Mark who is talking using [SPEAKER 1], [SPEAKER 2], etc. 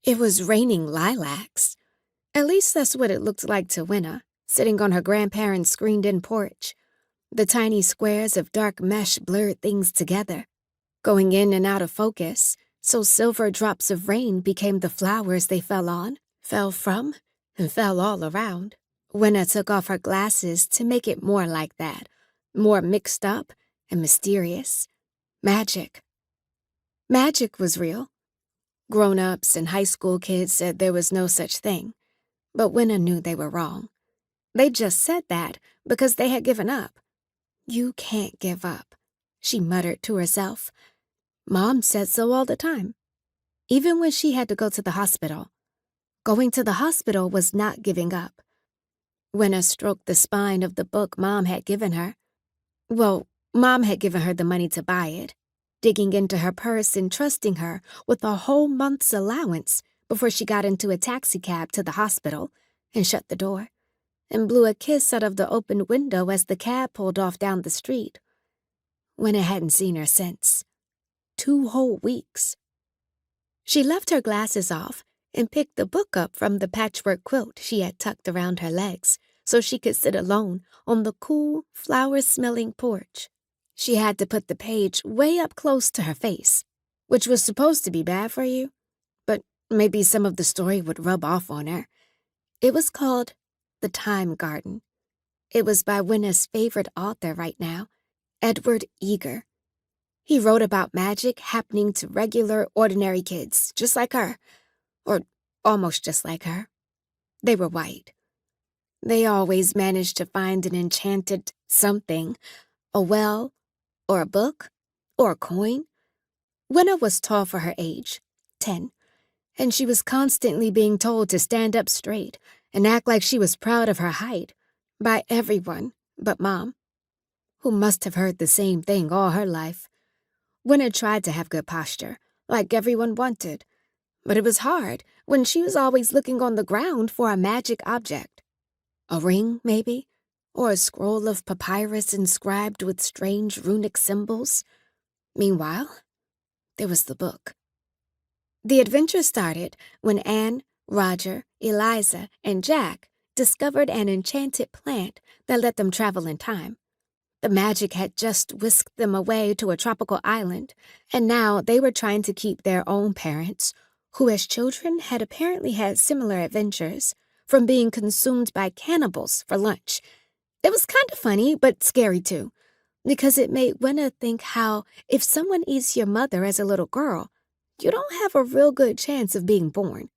[SPEAKER 1] It was raining lilacs. At least that's what it looked like to Winna, sitting on her grandparents' screened-in porch. The tiny squares of dark mesh blurred things together, going in and out of focus, so silver drops of rain became the flowers they fell on, fell from, and fell all around. Winna took off her glasses to make it more like that, more mixed up and mysterious. Magic. Magic was real. Grown-ups and high school kids said there was no such thing, but Winna knew they were wrong. They just said that because they had given up. You can't give up, she muttered to herself. Mom said so all the time, even when she had to go to the hospital. Going to the hospital was not giving up. Winna stroked the spine of the book Mom had given her. Well, Mom had given her the money to buy it, digging into her purse and trusting her with a whole month's allowance before she got into a taxicab to the hospital and shut the door and blew a kiss out of the open window as the cab pulled off down the street. Winna hadn't seen her since. 2 whole weeks. She left her glasses off and picked the book up from the patchwork quilt she had tucked around her legs so she could sit alone on the cool, flower-smelling porch. She had to put the page way up close to her face, which was supposed to be bad for you, but maybe some of the story would rub off on her. It was called The Time Garden. It was by Winna's favorite author right now, Edward Eager. He wrote about magic happening to regular, ordinary kids, just like her, or almost just like her. They were white. They always managed to find an enchanted something, a well, or a book, or a coin. Winna was tall for her age, 10, and she was constantly being told to stand up straight and act like she was proud of her height by everyone but Mom, who must have heard the same thing all her life. Winna tried to have good posture, like everyone wanted, but it was hard when she was always looking on the ground for a magic object. A ring, maybe? Or a scroll of papyrus inscribed with strange runic symbols? Meanwhile, there was the book. The adventure started when Anne, Roger, Eliza, and Jack discovered an enchanted plant that let them travel in time. The magic had just whisked them away to a tropical island, and now they were trying to keep their own parents, who as children had apparently had similar adventures, from being consumed by cannibals for lunch. It was kind of funny, but scary too, because it made Winna think how if someone eats your mother as a little girl, you don't have a real good chance of being born.